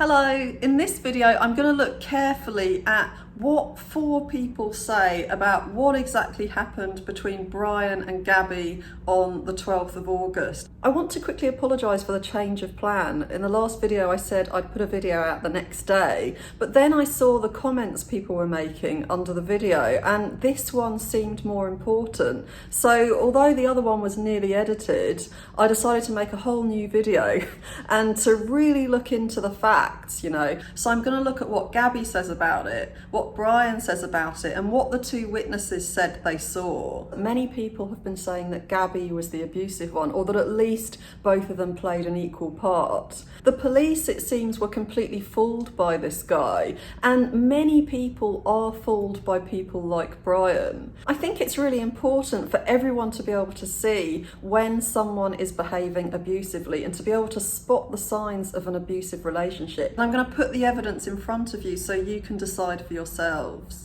Hello, in this video I'm going to look carefully at what 4 people say about what exactly happened between Brian and Gabby on the 12th of August. I want to quickly apologise for the change of plan. In the last video I said I'd put a video out the next day, but then I saw the comments people were making under the video and this one seemed more important. So although the other one was nearly edited, I decided to make a whole new video and to really look into the facts, you know. So I'm going to look at what Gabby says about it, what Brian says about it, and what the 2 witnesses said they saw. Many people have been saying that Gabby was the abusive one, or that at least both of them played an equal part. The police, it seems, were completely fooled by this guy, and many people are fooled by people like Brian. I think it's really important for everyone to be able to see when someone is behaving abusively and to be able to spot the signs of an abusive relationship. I'm going to put the evidence in front of you so you can decide for yourselves.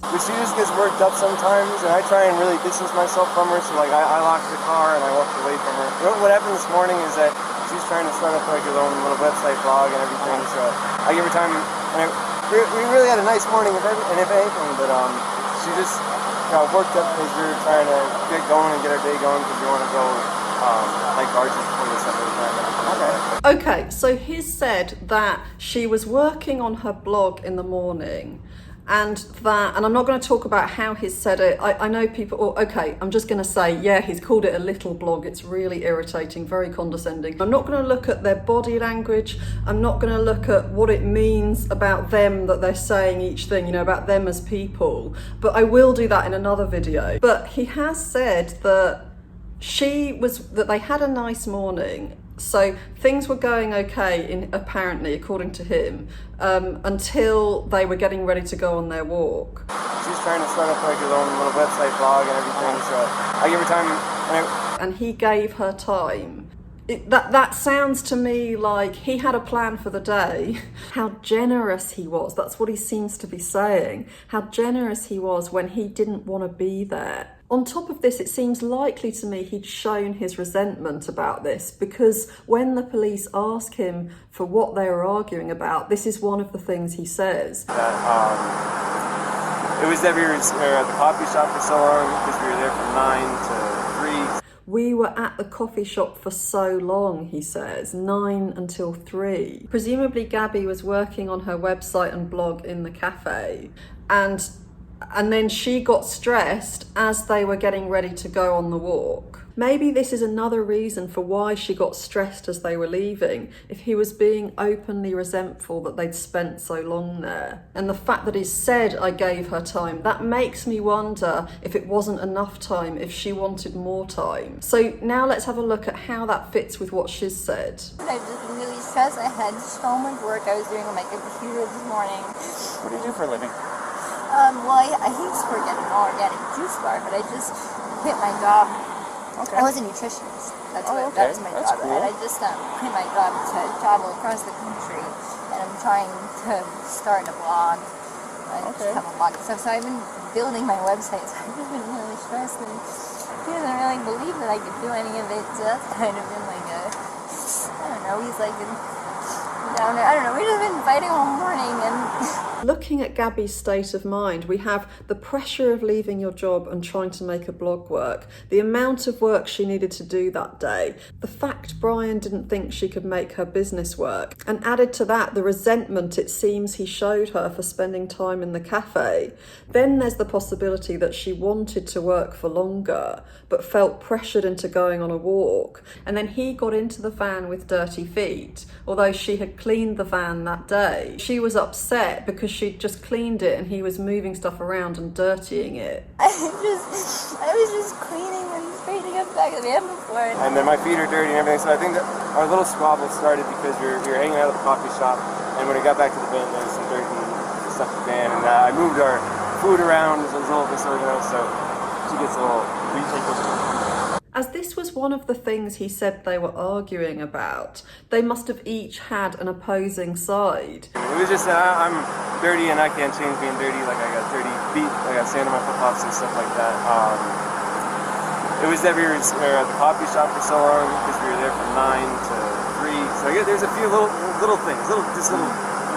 But she just gets worked up sometimes, and I try and really distance myself from her, so like I lock the car and I walk away from her. What happened this morning is that she's trying to start up like her own little website blog and everything, so I give her time, and we really had a nice morning, if anything, but she just got worked up because we were trying to get going and get our day going because we want to go like barges before this stuff every time. Okay, so he said that she was working on her blog in the morning, and I'm not going to talk about how he's said it. I know people, I'm just going to say, yeah, he's called it a little blog. It's really irritating, very condescending. I'm not going to look at their body language. I'm not going to look at what it means about them that they're saying each thing, you know, about them as people. But I will do that in another video. But he has said that that they had a nice morning. So things were going okay, apparently, according to him, until they were getting ready to go on their walk. She's trying to start up like her own little website blog and everything, so I give her time. And he gave her time. That sounds to me like he had a plan for the day. How generous he was, that's what he seems to be saying. How generous he was when he didn't want to be there. On top of this, it seems likely to me he'd shown his resentment about this, because when the police ask him for what they were arguing about, this is one of the things he says. It was that we were at the coffee shop for so long because we were there from 9 to 3. We were at the coffee shop for so long, he says, 9 until 3. Presumably Gabby was working on her website and blog in the cafe, and then she got stressed as they were getting ready to go on the walk. Maybe this is another reason for why she got stressed as they were leaving, if he was being openly resentful that they'd spent so long there. And the fact that he said, I gave her time, that makes me wonder if it wasn't enough time, if she wanted more time. So now let's have a look at how that fits with what she's said. I've just been really stressed. I had so much work I was doing on my computer this morning. What do you do for a living? Well, I used to work at an organic juice bar, but I just quit my job. Okay. I was a nutritionist. That's my job. Cool. And I just quit my job to travel across the country, and I'm trying to start a blog. I just have a blog and stuff. So I've been building my website, so I've just been really stressed, and he doesn't really believe that I could do any of it. So that's kind of been like I don't know, he's like down there. I don't know, we've just been fighting all morning, and Looking at Gabby's state of mind, we have the pressure of leaving your job and trying to make a blog work, the amount of work she needed to do that day, the fact Brian didn't think she could make her business work, and added to that the resentment it seems he showed her for spending time in the cafe. Then there's the possibility that she wanted to work for longer but felt pressured into going on a walk, and then he got into the van with dirty feet, although she had cleaned the van that day. She was upset because she'd just cleaned it and he was moving stuff around and dirtying it. I was just cleaning and straightening up back of the van before. And then my feet are dirty and everything, so I think that our little squabble started because we were hanging out at the coffee shop, and when we got back to the van, there was some dirt and stuff in the van, and I moved our food around, so it was a little disorganized, so she gets a little As this was one of the things he said they were arguing about, they must have each had an opposing side. It was just I'm dirty and I can't change being dirty. Like I got dirty feet, I got sand on my flip-flops and stuff like that. It was that we were at the coffee shop for so long because we were there from 9 to 3. So I guess there's a few little things, little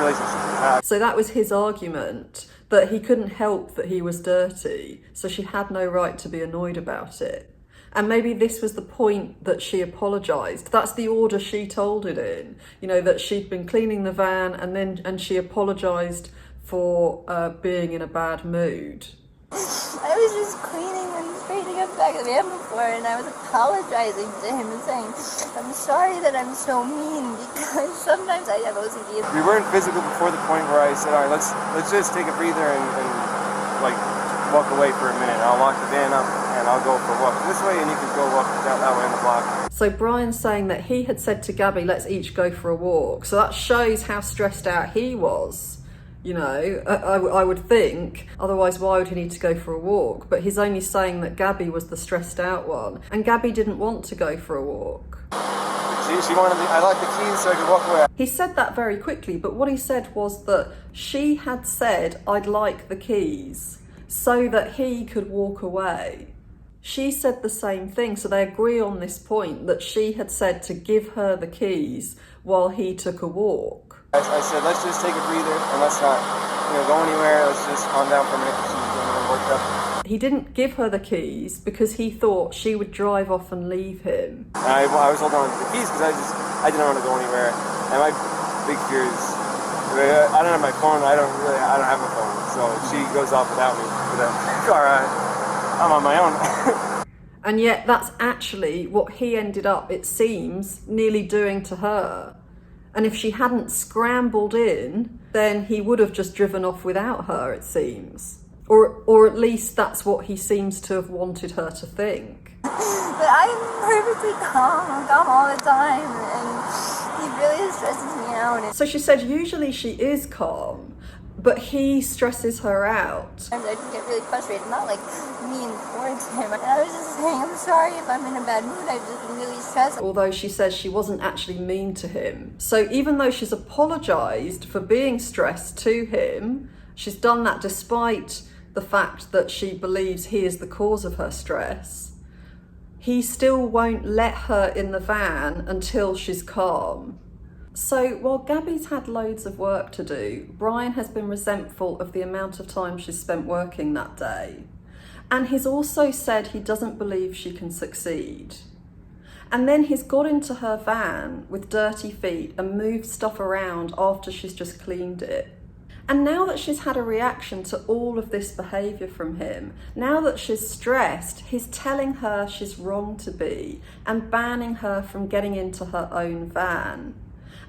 relationship we had. So that was his argument, that he couldn't help that he was dirty, so she had no right to be annoyed about it. And maybe this was the point that she apologised. That's the order she told it in, you know, that she'd been cleaning the van and she apologised for being in a bad mood. I was just cleaning and straightening up the back of the van before, and I was apologizing to him and saying, I'm sorry that I'm so mean, because sometimes I have OCD. We weren't physical before the point where I said, all right, let's just take a breather and like walk away for a minute. I'll lock the van up and I'll go for a walk this way, and you can go walk that way on the block. So Brian's saying that he had said to Gabby, let's each go for a walk. So that shows how stressed out he was. You know, I would think, otherwise why would he need to go for a walk? But he's only saying that Gabby was the stressed out one. And Gabby didn't want to go for a walk. She wanted I like the keys so I could walk away. He said that very quickly, but what he said was that she had said, I'd like the keys, so that he could walk away. She said the same thing, so they agree on this point that she had said to give her the keys while he took a walk. I said, let's just take a breather and let's not, go anywhere. Let's just calm down for a minute because she's getting a little worked up. He didn't give her the keys because he thought she would drive off and leave him. And I was holding on to the keys because I didn't want to go anywhere. And my big fear is, I don't have my phone. I don't have a phone. So she goes off without me with a car. I'm on my own. And yet that's actually what he ended up, it seems, nearly doing to her. And if she hadn't scrambled in, then he would have just driven off without her, it seems. Or at least that's what he seems to have wanted her to think. But I'm perfectly calm. I'm calm all the time, and he really stresses me out. So she said usually she is calm, but he stresses her out. Sometimes I just get really frustrated, not like mean towards him. And I was just saying, I'm sorry if I'm in a bad mood, I've just been really stressed. Although she says she wasn't actually mean to him. So even though she's apologised for being stressed to him, she's done that despite the fact that she believes he is the cause of her stress, he still won't let her in the van until she's calm. So while Gabby's had loads of work to do, Brian has been resentful of the amount of time she's spent working that day. And he's also said he doesn't believe she can succeed. And then he's got into her van with dirty feet and moved stuff around after she's just cleaned it. And now that she's had a reaction to all of this behaviour from him, now that she's stressed, he's telling her she's wrong to be and banning her from getting into her own van.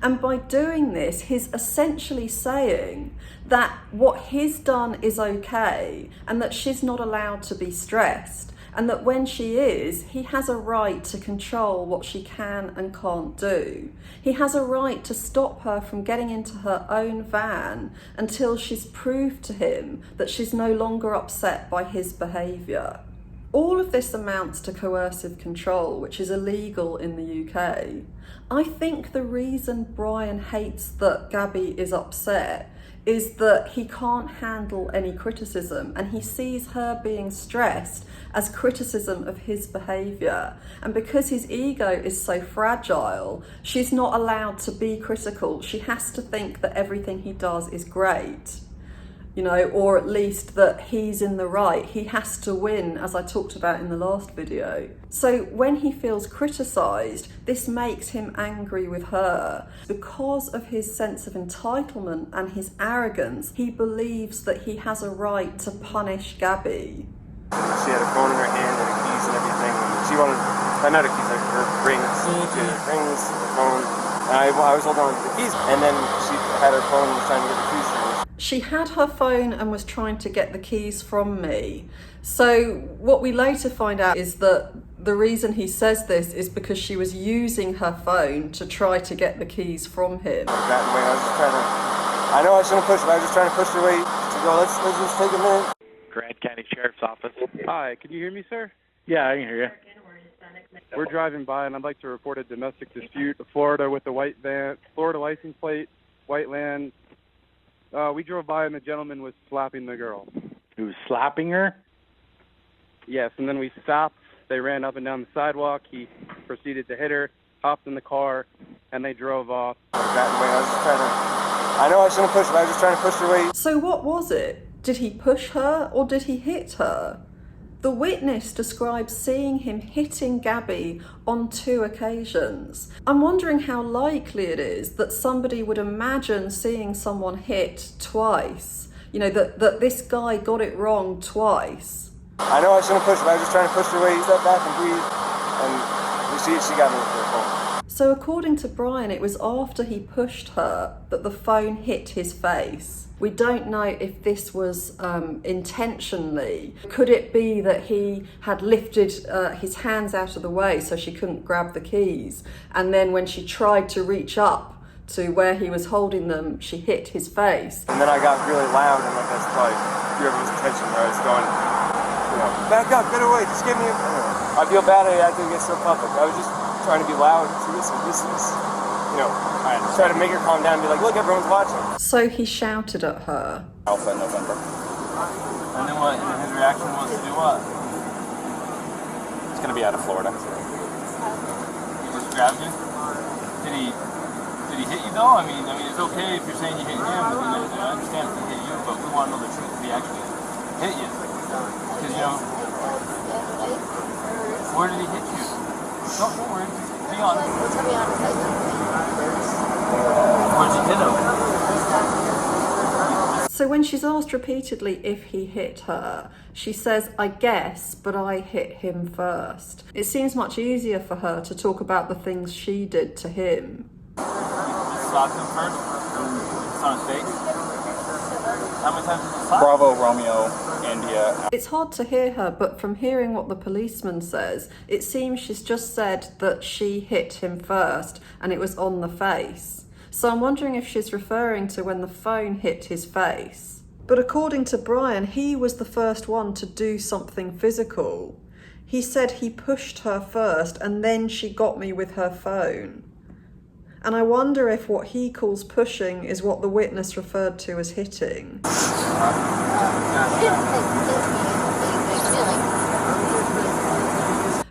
And by doing this, he's essentially saying that what he's done is okay and that she's not allowed to be stressed, and that when she is, he has a right to control what she can and can't do. He has a right to stop her from getting into her own van until she's proved to him that she's no longer upset by his behaviour. All of this amounts to coercive control, which is illegal in the UK. I think the reason Brian hates that Gabby is upset is that he can't handle any criticism, and he sees her being stressed as criticism of his behaviour. And because his ego is so fragile, she's not allowed to be critical. She has to think that everything he does is great. Or at least that he's in the right. He has to win, as I talked about in the last video. So when he feels criticised, this makes him angry with her. Because of his sense of entitlement and his arrogance, he believes that he has a right to punish Gabby. She had her phone in her hand and her keys and everything. And she wanted, not her keys, like her rings. She had her rings, her phone. And I was holding on to the keys. And then she had her phone and was trying to get the keys from me. She had her phone and was trying to get the keys from me. So what we later find out is that the reason he says this is because she was using her phone to try to get the keys from him. I know I shouldn't push, but I was just trying to push her way to go, let's just take a minute. Grant County Sheriff's Office. Hi, can you hear me, sir? Yeah, I can hear you. We're driving by, and I'd like to report a domestic dispute. Florida with a white van, Florida license plate, white land. We drove by, and the gentleman was slapping the girl. He was slapping her? Yes, and then we stopped. They ran up and down the sidewalk. He proceeded to hit her, hopped in the car, and they drove off. I was just trying to I know I shouldn't push her, but I was just trying to push her away. So what was it? Did he push her or did he hit her? The witness describes seeing him hitting Gabby on 2 occasions. I'm wondering how likely it is that somebody would imagine seeing someone hit twice. You know, that this guy got it wrong twice. I know I shouldn't push her, but I was just trying to push her away, step back and breathe, and she got me with her phone. So according to Brian, it was after he pushed her that the phone hit his face. We don't know if this was intentionally. Could it be that he had lifted his hands out of the way so she couldn't grab the keys? And then when she tried to reach up to where he was holding them, she hit his face. And then I got really loud, and like that's probably everyone's attention where I was going, you know, back up, get away, just give me a... I feel bad I had to get so public. I was just trying to be loud to listen, you know, I try to make her calm down and be like, look, everyone's watching. So he shouted at her. Alpha November. And then what? And his reaction was to do what? It's gonna be out of Florida. He just grabbed you? Did he hit you though? I mean, it's okay if you're saying you hit him, but I understand if he hit you, but we want to know the truth. If he actually hit you. Because, you know, where did he hit you? Don't worry. Be honest. Where'd you hit him? So when she's asked repeatedly if he hit her, she says, I guess, but I hit him first. It seems much easier for her to talk about the things she did to him. You slapped him first? It's on his face? How many times did you slap? Bravo, Romeo, India. It's hard to hear her, but from hearing what the policeman says, it seems she's just said that she hit him first and it was on the face. So I'm wondering if she's referring to when the phone hit his face. But according to Brian, he was the first one to do something physical. He said he pushed her first and then she got me with her phone. And I wonder if what he calls pushing is what the witness referred to as hitting.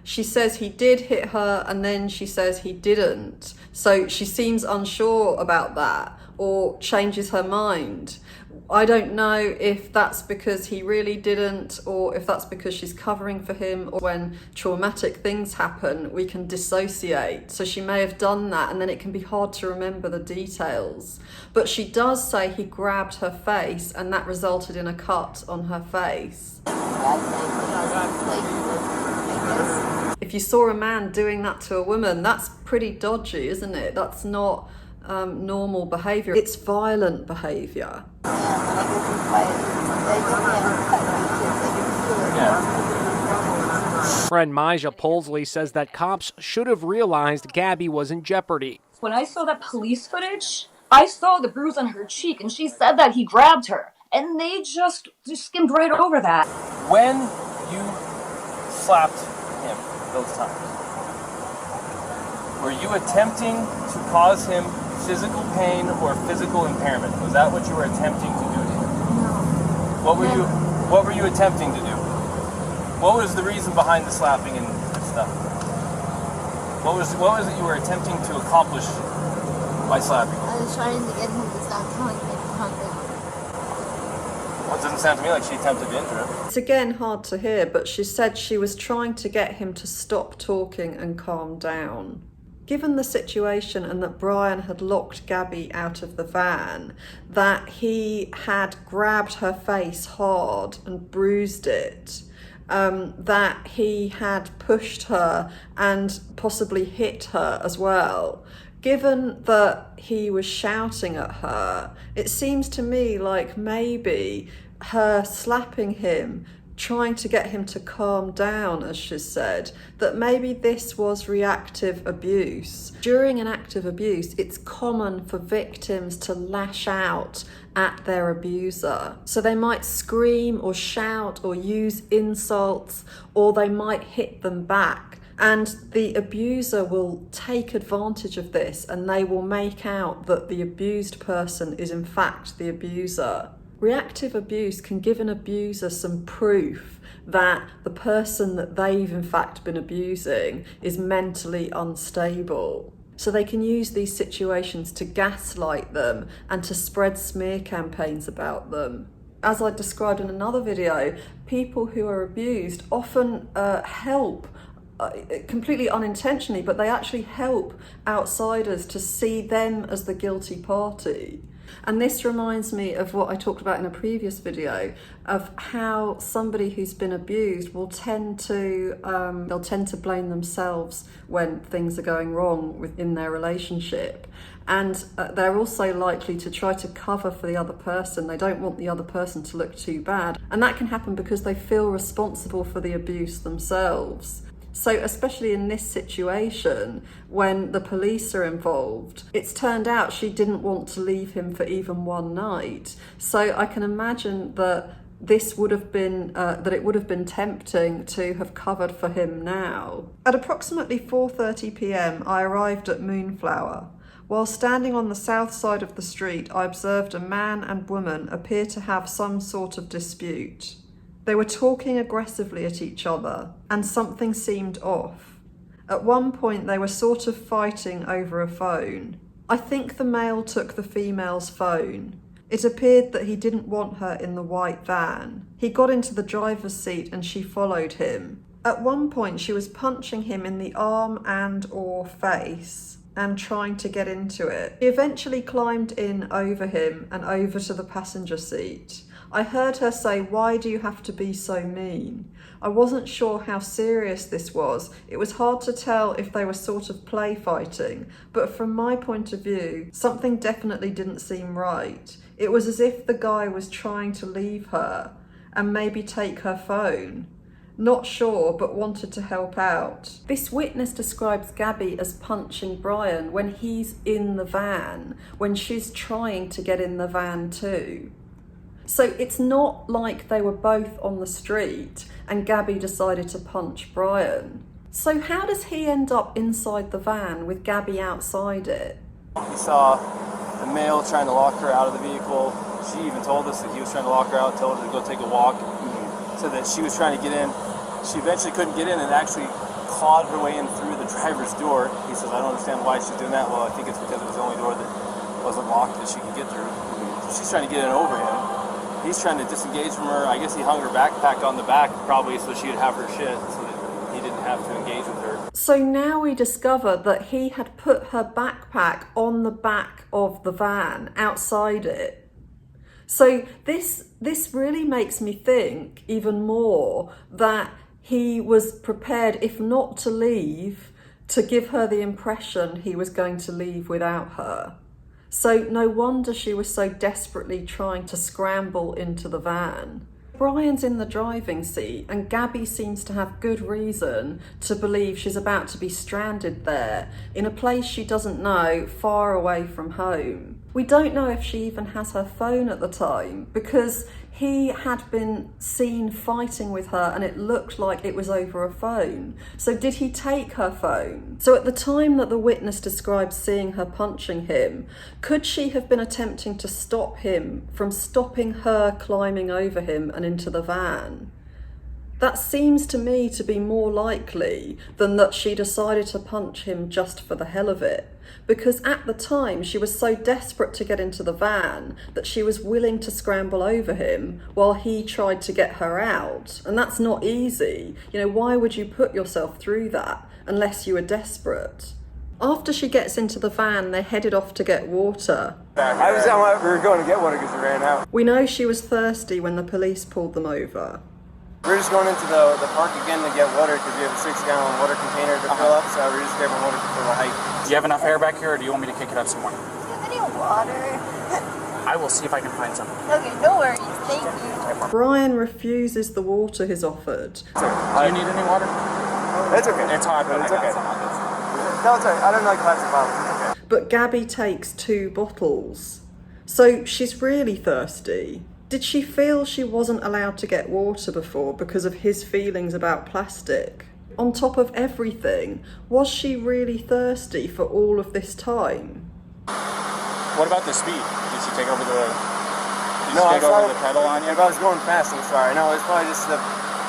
She says he did hit her and then she says he didn't. So she seems unsure about that or changes her mind. I don't know if that's because he really didn't or if that's because she's covering for him, or when traumatic things happen, we can dissociate. So she may have done that and then it can be hard to remember the details. But she does say he grabbed her face and that resulted in a cut on her face. If you saw a man doing that to a woman, that's pretty dodgy, isn't it? That's not normal behaviour. It's violent behaviour. Friend Maja Polsley says that cops should have realized Gabby was in jeopardy. When I saw that police footage, I saw the bruise on her cheek, and she said that he grabbed her, and they just skimmed right over that. When you slapped him those times, were you attempting to cause him physical pain or physical impairment? Was that what you were attempting to do to him? What were you attempting to do? What was the reason behind the slapping and stuff? What was it you were attempting to accomplish by slapping? I was trying to get him to stop telling me something. Well, it doesn't sound to me like she attempted to injure him. It's again hard to hear, but she said she was trying to get him to stop talking and calm down. Given the situation and that Brian had locked Gabby out of the van, that he had grabbed her face hard and bruised it, that he had pushed her and possibly hit her as well. Given that he was shouting at her, it seems to me like maybe her slapping him, trying to get him to calm down, as she said, that maybe this was reactive abuse. During an act of abuse, it's common for victims to lash out at their abuser. So they might scream or shout or use insults, or they might hit them back. And the abuser will take advantage of this and they will make out that the abused person is in fact the abuser. Reactive abuse can give an abuser some proof that the person that they've in fact been abusing is mentally unstable. So they can use these situations to gaslight them and to spread smear campaigns about them. As I described in another video, people who are abused often help, completely unintentionally, but they actually help outsiders to see them as the guilty party. And this reminds me of what I talked about in a previous video, of how somebody who's been abused will tend to blame themselves when things are going wrong within their relationship. And they're also likely to try to cover for the other person. They don't want the other person to look too bad. And that can happen because they feel responsible for the abuse themselves. So especially in this situation, when the police are involved, it's turned out she didn't want to leave him for even one night. So I can imagine that this would have been, that it would have been tempting to have covered for him now. At approximately 4:30 p.m, I arrived at Moonflower. While standing on the south side of the street, I observed a man and woman appear to have some sort of dispute. They were talking aggressively at each other, and something seemed off. At one point, they were sort of fighting over a phone. I think the male took the female's phone. It appeared that he didn't want her in the white van. He got into the driver's seat and she followed him. At one point, she was punching him in the arm and/or face and trying to get into it. She eventually climbed in over him and over to the passenger seat. I heard her say, "Why do you have to be so mean?" I wasn't sure how serious this was. It was hard to tell if they were sort of play fighting, but from my point of view, something definitely didn't seem right. It was as if the guy was trying to leave her and maybe take her phone. Not sure, but wanted to help out. This witness describes Gabby as punching Brian when he's in the van, when she's trying to get in the van too. So it's not like they were both on the street and Gabby decided to punch Brian. So how does he end up inside the van with Gabby outside it? He saw the male trying to lock her out of the vehicle. She even told us that he was trying to lock her out, told her to go take a walk, so that she was trying to get in. She eventually couldn't get in and actually clawed her way in through the driver's door. He says, "I don't understand why she's doing that." Well, I think it's because it was the only door that wasn't locked that she could get through. So she's trying to get in over him. He's trying to disengage from her. I guess he hung her backpack on the back probably so she'd have her shit so that he didn't have to engage with her. So now we discover that he had put her backpack on the back of the van, outside it. So this really makes me think even more that he was prepared, if not to leave, to give her the impression he was going to leave without her. So no wonder she was so desperately trying to scramble into the van. Brian's in the driving seat and Gabby seems to have good reason to believe she's about to be stranded there in a place she doesn't know, far away from home. We don't know if she even has her phone at the time because he had been seen fighting with her and it looked like it was over a phone. So did he take her phone? So at the time that the witness describes seeing her punching him, could she have been attempting to stop him from stopping her climbing over him and into the van? That seems to me to be more likely than that she decided to punch him just for the hell of it. Because at the time she was so desperate to get into the van that she was willing to scramble over him while he tried to get her out. And that's not easy. You know, why would you put yourself through that unless you were desperate? After she gets into the van, they're headed off to get water. We were going to get water because we ran out. We know she was thirsty when the police pulled them over. We're just going into the park again to get water because we have a 6-gallon water container to fill up, so we're just grabbing water for the hike. Do you have enough air back here, or do you want me to kick it up some more? Do you have any water? I will see if I can find some. Okay, no worries. Thank you. Brian refuses the water he's offered. Do you need any water? It's okay. It's hot, but It's I got okay. some on this. No, it's okay. I don't like plastic bottles. It's okay. But Gabby takes 2 bottles. So she's really thirsty. Did she feel she wasn't allowed to get water before because of his feelings about plastic? On top of everything, was she really thirsty for all of this time? What about the speed? Did she take over the? Did No, she take over the pedal on you? If I was going fast, I'm sorry. No, it's probably just the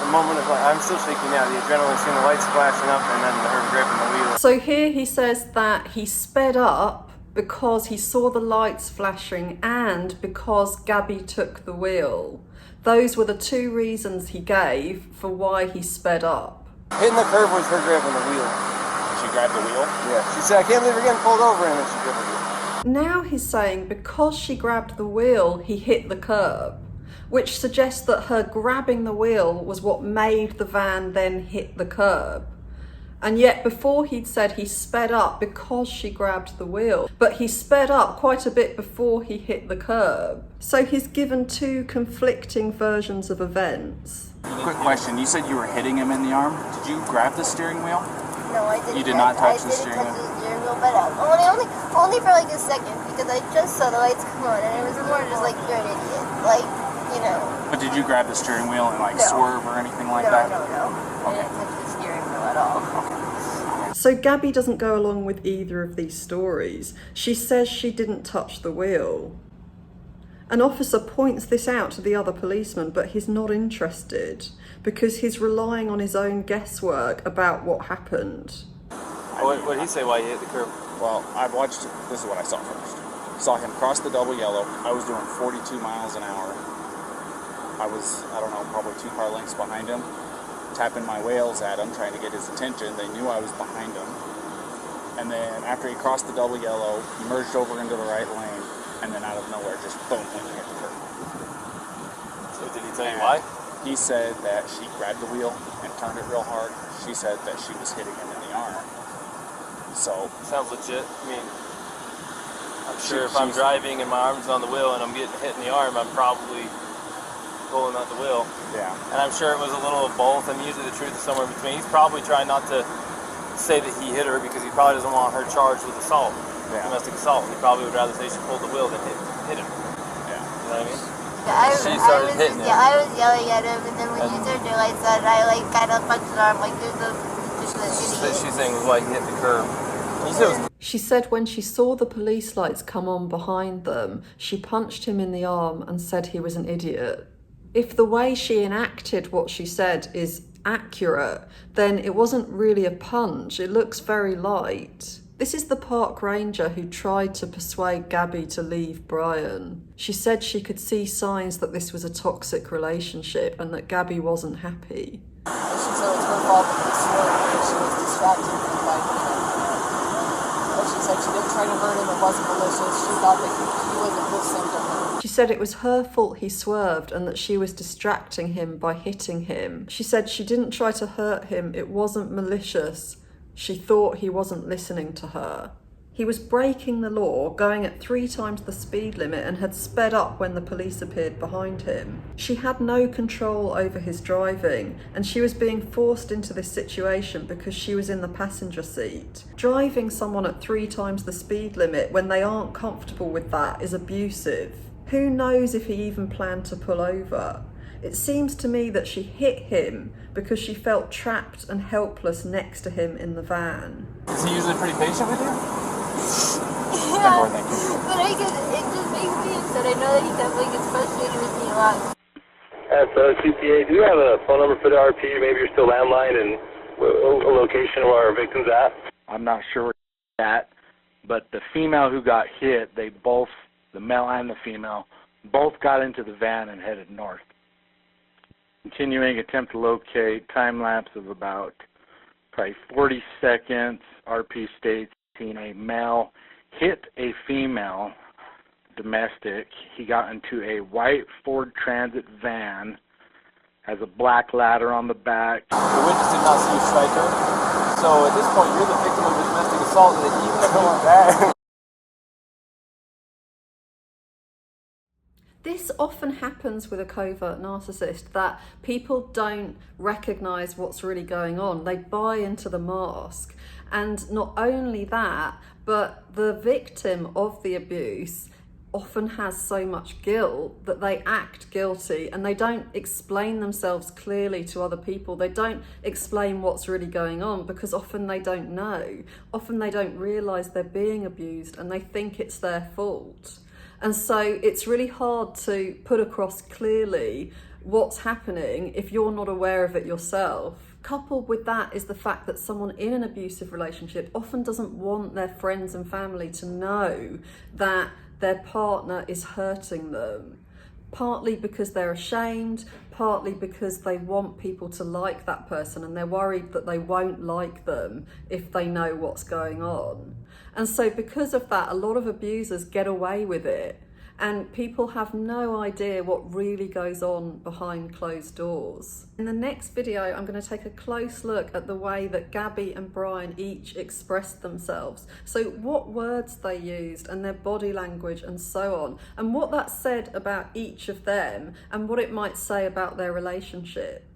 the moment of, like, I'm still shaking now, the adrenaline, seeing the lights flashing up and then her gripping the wheel. So here he says that he sped up because he saw the lights flashing and because Gabby took the wheel. Those were the two reasons he gave for why he sped up. Hitting the curb was her grabbing the wheel. She grabbed the wheel? Yeah, she said, I can't believe we're getting pulled over, and then she grabbed the wheel. Now he's saying because she grabbed the wheel, he hit the curb, which suggests that her grabbing the wheel was what made the van then hit the curb. And yet before he'd said he sped up because she grabbed the wheel, but he sped up quite a bit before he hit the curb. So he's given two conflicting versions of events. Quick question. You said you were hitting him in the arm. Did you grab the steering wheel? No, I didn't. You did not touch the I steering didn't touch wheel? the steering wheel, but only for like a second, because I just saw the lights come on, and it was more just like, you're an idiot. Like, you know. But did you grab the steering wheel and like No. swerve or anything like that? No. I didn't touch the steering wheel at all. So Gabby doesn't go along with either of these stories. She says she didn't touch the wheel. An officer points this out to the other policeman, but he's not interested because he's relying on his own guesswork about what happened. What did he say why he hit the curb? Well, I watched, this is what I saw first. Saw him cross the double yellow. I was doing 42 miles an hour. I was, I don't know, probably 2 car lengths behind him, tapping my wheels at him, trying to get his attention. They knew I was behind him. And then after he crossed the double yellow, he merged over into the right lane, and then out of nowhere, just boom, went and hit the curb. So did he tell you why? He said that she grabbed the wheel and turned it real hard. She said that she was hitting him in the arm. So Sounds legit. I mean, I'm sure if I'm driving and my arm's on the wheel and I'm getting hit in the arm, I'm probably pulling out the wheel. yeah, And I'm sure it was a little of both, and usually the truth is somewhere between. He's probably trying not to say that he hit her because he probably doesn't want her charged with assault, domestic assault. He probably would rather say she pulled the wheel than hit him. yeah. You know what I mean? I was yelling at him, and then when you And- turned your lights on, I like kind of punched his arm, like there's an idiot. She's saying was why he hit the curb. You said it was She said when she saw the police lights come on behind them, she punched him in the arm and said he was an idiot. If the way she enacted what she said is accurate, then it wasn't really a punch. It looks very light. This is the park ranger who tried to persuade Gabby to leave Brian. She said she could see signs that this was a toxic relationship and that Gabby wasn't happy. She said it was her fault because she was distracted by him. But she said she didn't try to hurt him, it wasn't malicious. She thought that he wasn't listening to her. She said it was her fault he swerved and that she was distracting him by hitting him. She said she didn't try to hurt him, it wasn't malicious. She thought he wasn't listening to her. He was breaking the law, going at 3 times the speed limit and had sped up when the police appeared behind him. She had no control over his driving and she was being forced into this situation because she was in the passenger seat. Driving someone at 3 times the speed limit when they aren't comfortable with that is abusive. Who knows if he even planned to pull over? It seems to me that she hit him because she felt trapped and helpless next to him in the van. Is he usually pretty patient with you? Yeah, but it just makes me upset. I know that he definitely gets frustrated with me a lot. So CPA, do you have a phone number for the RP? Maybe you're still landline and a location where our victim's at? I'm not sure where it's at, but the female who got hit, they both, the male and the female, both got into the van and headed north. Continuing attempt to locate, time lapse of about probably 40 seconds. RP states seen a male hit a female domestic. He got into a white Ford Transit van, has a black ladder on the back. The witness did not see you strike her. So at this point, you're the victim of a domestic assault, and even if you want that. This often happens with a covert narcissist, that people don't recognize what's really going on. They buy into the mask. And not only that, but the victim of the abuse often has so much guilt that they act guilty and they don't explain themselves clearly to other people. They don't explain what's really going on because often they don't know. Often they don't realize they're being abused and they think it's their fault. And so it's really hard to put across clearly what's happening if you're not aware of it yourself. Coupled with that is the fact that someone in an abusive relationship often doesn't want their friends and family to know that their partner is hurting them. Partly because they're ashamed, partly because they want people to like that person and they're worried that they won't like them if they know what's going on. And so because of that, a lot of abusers get away with it, and people have no idea what really goes on behind closed doors. In the next video, I'm going to take a close look at the way that Gabby and Brian each expressed themselves. So what words they used and their body language and so on, and what that said about each of them and what it might say about their relationship.